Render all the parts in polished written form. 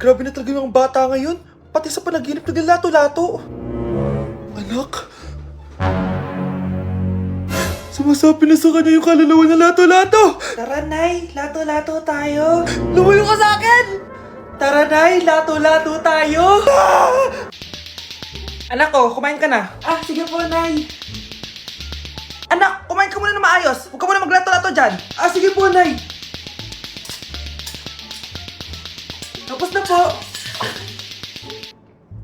Grabe na talaga yung bata ngayon. Pati sa panaginip naglalato-lato. Anak. Sumasabi na sa kanya yung kaluluwa na lato-lato. Tara, Nay. Lato-lato tayo. Lumayo ka sa akin! Tara, Nay. Lato-lato tayo. Anak ko, kumain ka na. Sige po, Nay. Anak, kumain ka muna na maayos. Huwag ka muna maglato-lato dyan. Sige po, Nay. Tapos na po.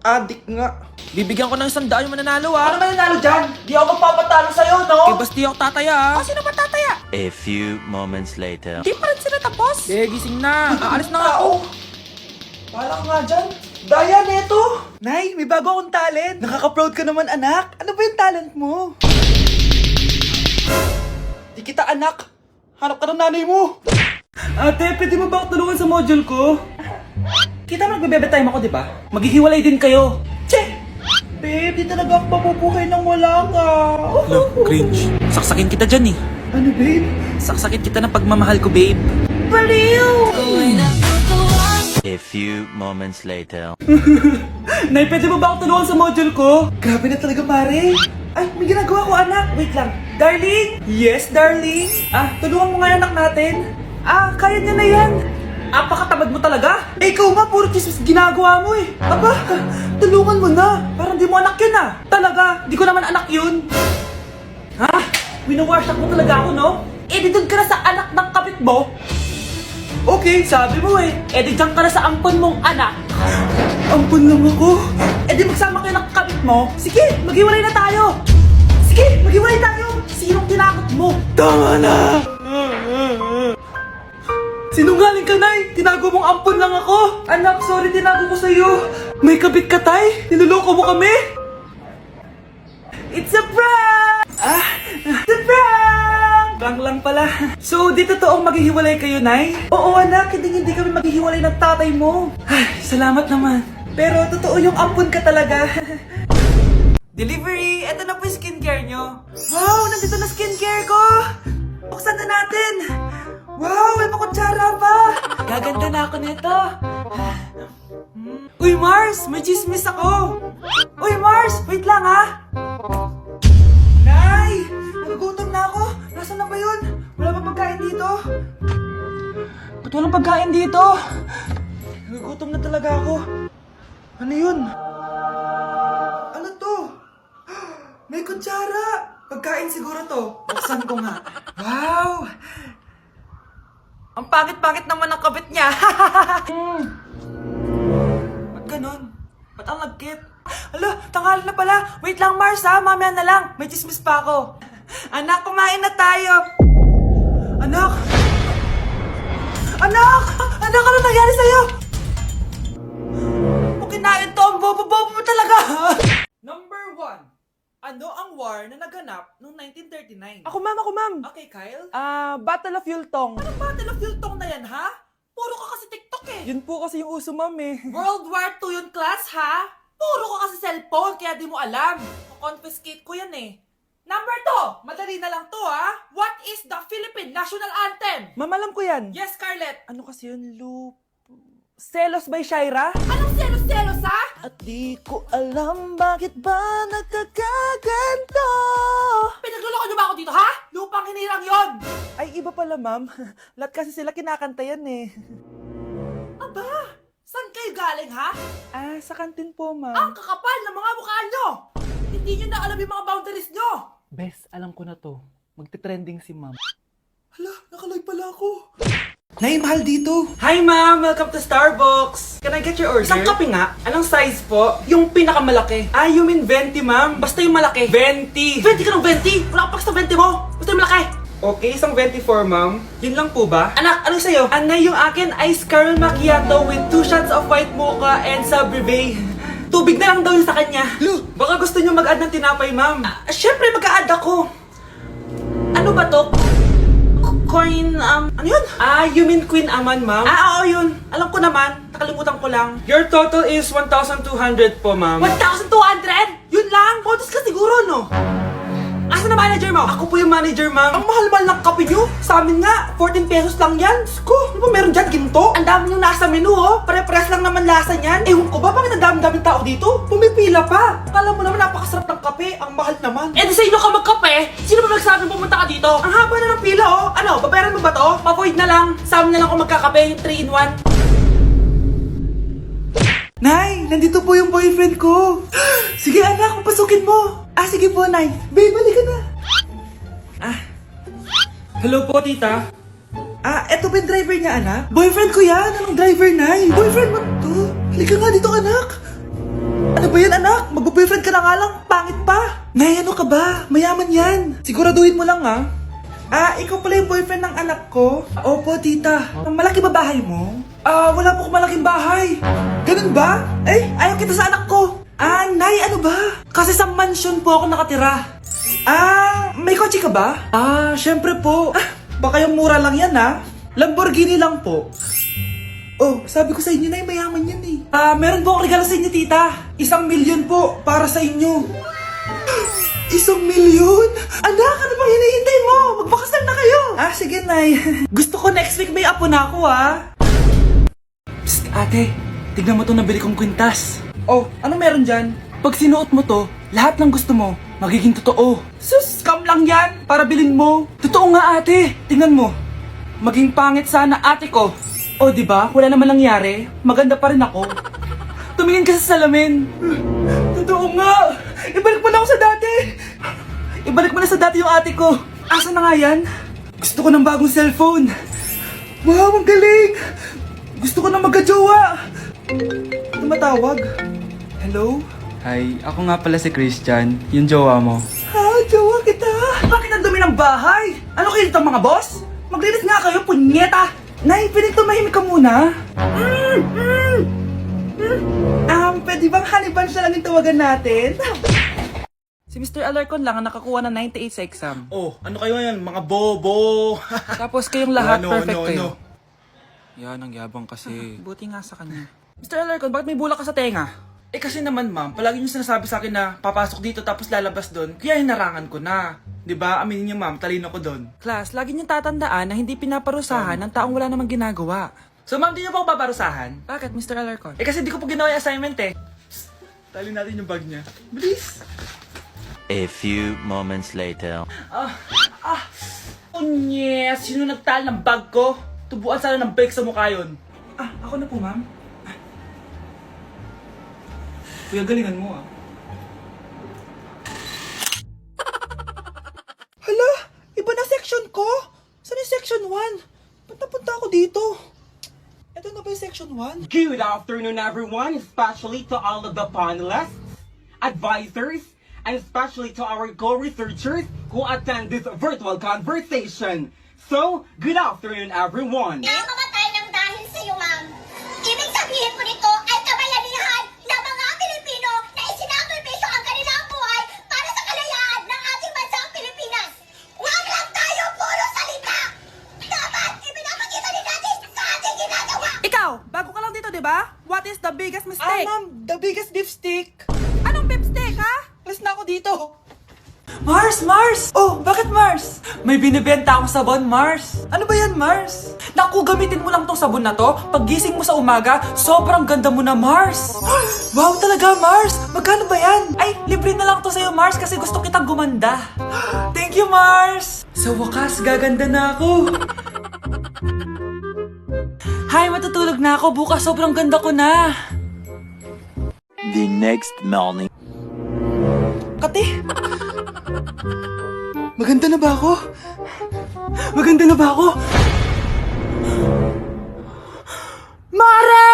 Adik nga. Bibigyan ko ng 100 yung mananalo Ano mananalo dyan? Di ako magpapatalo sa'yo, no? basti ako tataya Sino ba tataya? A few moments later. Di pa rin sila tapos. gising na. Aalis na nga ako. Wala ka nga dyan. Daya, neto. Nay, may bago akong talent. Nakaka-proud ka naman, anak. Ano ba yung talent mo? Di kita, anak. Hanap ka ng nanay mo. Ate, pwede mo ba ako tulungan sa module ko? Kita mo nagbe-bebe time ako, di ba? Maghihiwalay din kayo. Che! Babe, di talaga ako mapupuhay nang wala ka. Cringe. Saksakin kita dyan eh. Ano, babe? Saksakin kita ng pagmamahal ko, babe. Baliw! A few moments later. Nay, pwede mo ba ako tulungan sa module ko? Grabe na talaga, pare. Ay, may ginagawa ko, anak. Wait lang. Darling? Yes, darling? Tulungan mo nga yung anak natin. Kaya niya na yan. Apakatamad mo talaga? Ikaw nga, puro chismis ginagawa mo eh. Aba, tulungan mo na. Parang di mo anak yun ah. Talaga, di ko naman anak yun. Ha? Winawasak mo talaga ako, no? Eh, di doon ka na sa anak ng kapit mo. Okay, Sabi mo eh, eh di dyan ka na sa ampon mong anak. ampun lang ako. Eh di magsama kayo ng kapit mo. Sige, maghiwalay na tayo. Sige, maghiwalay tayo. Sinong tinakot mo? Tama na. Sinungaling ka, Nay! Tinago mong ampon lang ako! Anak, sorry, tinago ko sa'yo! May kabit ka, Tay! Niloloko mo kami! It's a prank! It's a prank! Prank lang pala. So, di totoong maghihiwalay kayo, Nay? Oo, anak, hindi kami maghihiwalay ng tatay mo. Ay, salamat naman. Pero totoo yung ampon ka talaga. Delivery! Eto na po yung skincare nyo. Wow, nandito na skincare ko! Buksan na natin! Wow, may pakutsara pa! Gaganda na ako nito. Uy, Mars! May chismis ako! Uy, Mars! Wait lang, ha? Nay! Nagugutom na ako! Nasaan na ba yun? Wala pa pagkain dito? Ba't walang pagkain dito? Nagugutom na talaga ako. Ano yun? Ano to? May kutsara! Pagkain siguro to. Buksan ko nga. Wow! Ang pangit-pangit naman ng kabit niya. Ba't ganun? Ba't ang lagkit? Ala, tanghali na pala. Wait lang, Mars ha. Mamaya na lang. May chismis pa ako. Anak, kumain na tayo. Anak! Anak! Anak, ano nangyari sa'yo? Kung kinain to, ang bobo-bobo mo talaga. Number 1. Ano ang war na naganap noong 1939? Ako, ma'am. Okay, Kyle? Battle of Yultong. Anong Battle of Yultong na yan, ha? Puro ka kasi TikTok eh. Yun po kasi yung uso, ma'am eh. World War II yun, class, ha? Puro ka kasi cellphone, kaya di mo alam. Confiscate ko yan eh. Number 2, madali na lang to, ha? What is the Philippine National Anthem? Ma'am, alam ko yan. Yes, Scarlett. Ano kasi yun, Loop? Selos by Shaira? Anong selos-selos, ha? At di ko alam bakit ba nagkakaganto. Pinagluloko niyo ba ako dito, ha? Lupang hinirang yon. Ay, iba pala, ma'am. Lahat kasi sila kinakanta yan eh. Aba, saan kayo galing, ha? Sa kantin po, Ang ma'am. kakapal ng mga mukha nyo. Hindi nyo na alam yung mga boundaries nyo. Bes, alam ko na to. Magte-trending si ma'am. Hala, nakalive pala ako. Nay, mahal dito. Hi ma'am! Welcome to Starbucks! Can I get your order? Isang kape nga. Anong size po? Yung pinakamalaki. You mean 20 ma'am? Basta yung malaki. 20! 20 ka ng 20! Wala ka pa sa 20 mo! Basta yung malaki! Okay, isang 24 ma'am. Yun lang po ba? Anak, ano sa'yo? Anay, yung akin ice caramel macchiato with 2 shots of white mocha and Sabrivay. Tubig na lang daw yun sa kanya. Baka gusto nyo mag-add ng tinapay ma'am. Syempre mag-a-add ako. Ano ba to? Coin, ano yun? You mean Queen Aman, ma'am? Oo, yun. Alam ko naman. Nakalimutan ko lang. Your total is 1,200 po, ma'am. 1,200? Yun lang? Bonus ka siguro, no? Asa na manager mo? Ako po yung manager, ma'am. Ang mahal-mahal ng kape nyo. Sa amin nga, 14 pesos lang yan. Sko, ano ba meron dyan? Ginto? Ang dami yung nasa menu, oh. Pare-press lang naman lasa niyan. Ewan ko ba, bakit ang dami-daming tao dito? Pumipila pa. Kala mo naman napakasarap ng kape. Ang mahal naman. Eh di sa inyo ka magkape? Sino ba nagsabing pumunta ka dito? Ang haba na ng pila, oh. Ano, babayaran mo ba to? Pa-void na lang. Sa amin na lang kung magkakape, yung 3-in-1. Nay, nandito po yung boyfriend ko. Sige anak, papasukin mo. Sige po, Nay. Babe, balik ka na. Hello po, tita. Eto ba yung driver niya, anak? Boyfriend ko yan. Anong driver, Nay? Boyfriend mo to? Halika nga dito, anak. Ano ba yan, anak? Magbo-boyfriend ka na nga lang. Pangit pa. Nay, ano ka ba? Mayaman yan. Siguraduhin mo lang, ha? Ikaw pala yung boyfriend ng anak ko? Opo, tita. Malaki ba bahay mo? Wala po akong malaking bahay. Ganun ba? Ayaw kita sa anak ko. Nay, ano ba? Kasi sa mansion po ako nakatira. May kotse ka ba? Syempre po. Baka yung mura lang yan, ha? Lamborghini lang po. Oh, sabi ko sa inyo, Nay, mayaman yan eh. Meron po akong regalo sa inyo, tita. 1,000,000 po, para sa inyo. 1,000,000? Anak, ano bang hinihintay mo? Magpakasal na kayo. Sige, Nay. Gusto ko next week may apo na ako, ha? Psst, ate. Tignan mo itong nabili kong kwintas. Oh, ano meron dyan? Pag sinuot mo to, lahat ng gusto mo, magiging totoo. Sus, scam lang yan, para bilhin mo. Totoo nga, ate. Tingnan mo. Maging pangit sana ate ko. Oh, di ba? Wala naman nangyari. Maganda pa rin ako. Tumingin ka sa salamin. Totoo nga. Ibalik mo na ako sa dati. Ibalik mo na sa dati yung ate ko. Asa na nga yan? Gusto ko ng bagong cellphone. Wow, ang galing. Gusto ko na magka-jowa. Tumatawag. Hello? Hi, ako nga pala si Christian, yung jowa mo. Jowa kita. Bakit ang dumi ng bahay? Ano kayo dito mga boss? Maglinis nga kayo, punyeta. Nay, pinig tumahimik ka muna. Pwede bang honey bunch na lang yung tawagan natin? Si Mr. Alarcon lang ang nakakuha ng 98 sa exam. Oh, ano kayo yan? Mga bobo. Tapos kayong lahat perfect kayo. Yan, ang yabang kasi. Buti nga sa kanya. Mr. Alarcon, bakit may bulak ka sa tenga? Kasi naman ma'am, palagi niyo sinasabi sa akin na papasok dito tapos lalabas doon, kaya hinarangan ko na. 'Di ba? Aminin niyo ma'am, talino ko doon. Class, lagi niyong tatandaan na hindi pinaparusahan ng taong wala namang ginagawa. So ma'am, di niyo po ako babarusahan? Bakit, Mr. Alarcon? Kasi di ko po ginawa yung assignment eh. Psst, tali natin yung bag niya. Bilis! A few moments later. Yes! Sino nagtal ng bag ko? Tubuan sana ng bake sa mukha yun. Ako na po, ma'am. Kuya, galingan mo ah. Hala, iba na section ko? Saan yung section 1? Ba't napunta ako dito? Ito na ba yung section 1? Good afternoon, everyone, especially to all of the panelists, advisors, and especially to our co-researchers who attend this virtual conversation. So, good afternoon, everyone. Namamatay ng dahil sa iyo, ma'am. Ibig sabihin po nito ay kabayanihan ng mga Pilipino na isinakripisyo ang kanilang buhay para sa kalayaan ng ating bansang Pilipinas. Huwag lang tayo puro salita! Dapat ipinapakita din natin sa ating ginagawa! Ikaw, bago ka lang dito, di ba? What is the biggest mistake? Ma'am, the biggest beef stick. Anong beef steak, ha? Alas na ako dito. Mars! Mars! Oh, bakit Mars? May binibenta akong sabon, Mars. Ano ba yan, Mars? Naku, gamitin mo lang tong sabon na to. Pag gising mo sa umaga, sobrang ganda mo na, Mars. Wow, talaga, Mars. Magkano ba yan? Ay, libre na lang to sa'yo, Mars, kasi gusto kitang gumanda. Thank you, Mars. Sa wakas, gaganda na ako. Hi, matutulog na ako. Bukas, sobrang ganda ko na. The next morning. Kati! Maganda na ba ako? Maganda na ba ako? Mare!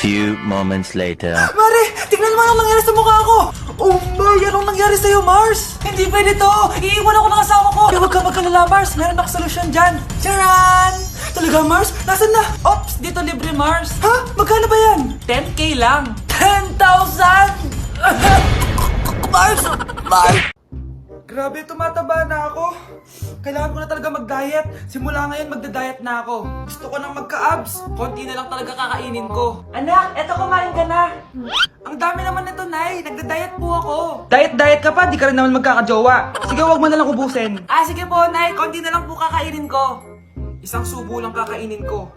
Few moments later. Mare! Tignan mo anong nangyari sa mukha ko! Oh my! Anong nangyari sa'yo, Mars? Hindi pwede to! Iiwan ako ng asawa ko! Huwag ka magkalala, Mars! Meron ako solusyon dyan! Charan! Talaga, Mars? Nasaan na? Ops! Dito libre, Mars! Ha? Magkano ba yan? 10K lang! 10,000! Mars! Mars! Grabe, tumataba na ako. Kailangan ko na talaga mag-diet. Simula ngayon, magda-diet na ako. Gusto ko nang magka-abs. Konti na lang talaga kakainin ko. Anak, eto kumain ka na. Ang dami naman nito, Nay. Nagda-diet po ako. Diet ka pa? Di ka rin naman magkakajowa. Sige, wag mo na lang ubusin. Ah, sige po, Nay. Konti na lang po kakainin ko. Isang subo lang kakainin ko.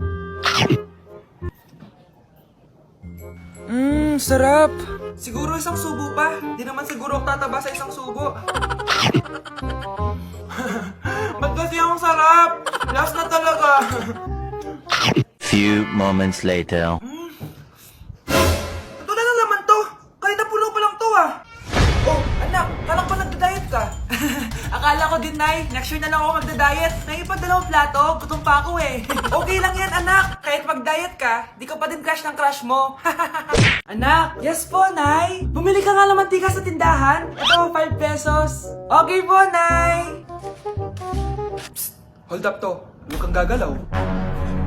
Sarap. Siguro isang subo pa. Di naman siguro ako tataba sa isang subo. Ba't kasi ang sarap? Last na talaga. Few moments later. Ito na naman to. Kanina puno pa lang to ah. Oh, anak, kala ko nagda-diet ka. Akala ko din, Nay. Next year na lang ako magda-diet. Naipad dalawang plato, gutom pa ako eh. Okay lang yan, anak. Kahit mag-diet ka, di ka pa din crush ng crush mo. Anak, yes po, Nay. Bumili ka nga ng mantika sa tindahan. Ito, 5 pesos. Okay po, Nay. Psst, hold up to. Huwag kang gagalaw.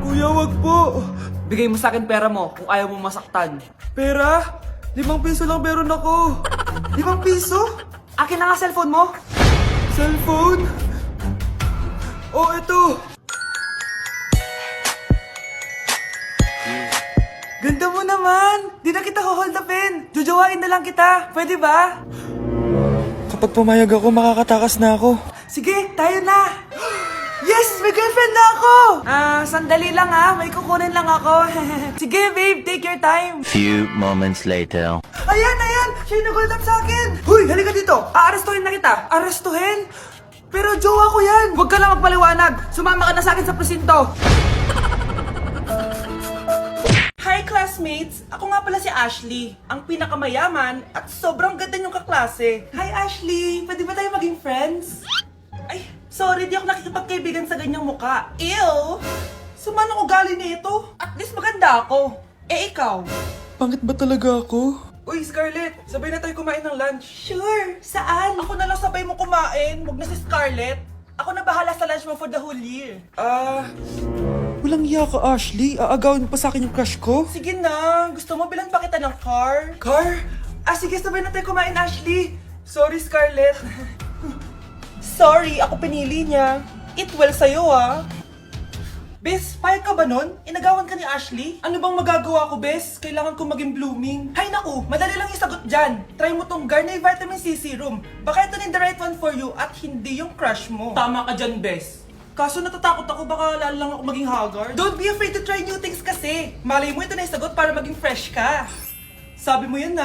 Kuya, wag po. Bigay mo sa akin pera mo kung ayaw mo masaktan. Pera? 5 piso lang meron ako. 5 piso? Akin na nga cellphone mo. Cellphone? Oh, ito. Ganda mo naman. Di na kita hold upin. Jojowain na lang kita. Pwede ba? Kapag pumayag ako, makakatakas na ako. Sige, tayo na. Yes! May girlfriend na ako! Sandali lang may kukunin lang ako. Sige, babe, take your time. Few moments later. Ayan! Siya yung nag-hold up sa akin! Huy, halika dito! Aarestuhin na kita! Arestuhin? Pero jowa ko yan! Huwag ka lang magpaliwanag! Sumama ka na sa akin sa presinto! Hi, classmates! Ako nga pala si Ashley, ang pinakamayaman at sobrang ganda niyong kaklase. Hi, Ashley! Pwede ba tayo maging friends? Ay, sorry, di ako nakikipagkaibigan sa ganyang muka. Ew! Sumanong ugali nito? At least maganda ako. Eh, ikaw? Pangit ba talaga ako? Uy, Scarlett! Sabay na tayo kumain ng lunch. Sure! Saan? Ako na lang sabay mo kumain. Huwag na si Scarlett. Ako na bahala sa lunch mo for the whole year. Walang iya ka, Ashley. Aagawin pa sa akin yung crush ko. Sige na. Gusto mo bilan pa kita ng car? Car? Sige, sabay na tayo kumain, Ashley. Sorry, Scarlett. Sorry, ako pinili niya. Eat well sa'yo, Bes, payag ka ba nun? Inagawan ka ni Ashley? Ano bang magagawa ko, Bes? Kailangan ko maging blooming. Hay naku, madali lang yung sagot dyan. Try mo tong Garnier Vitamin C Serum. Baka ito na the right one for you at hindi yung crush mo. Tama ka dyan, Bes. Kaso natatakot ako, baka lalo lang ako maging haggard. Don't be afraid to try new things kasi. Malay mo ito na yung sagot para maging fresh ka. Sabi mo yan,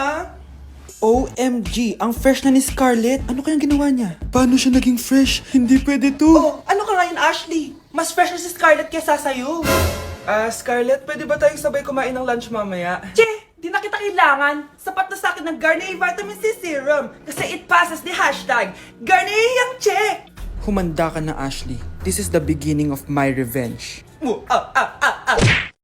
OMG, ang fresh na ni Scarlett. Ano kayang ginawa niya? Paano siya naging fresh? Hindi pwede to. Oh, ano ka ngayon, Ashley? Mas fresh na si Scarlett kesa sa'yo. Scarlett, pwede ba tayong sabay kumain ng lunch mamaya? Che! Di na kita kailangan. Sapat na sa akin ng Garnier Vitamin C Serum. Kasi it passes the hashtag Garnier yang che! Humanda ka na, Ashley. This is the beginning of my revenge.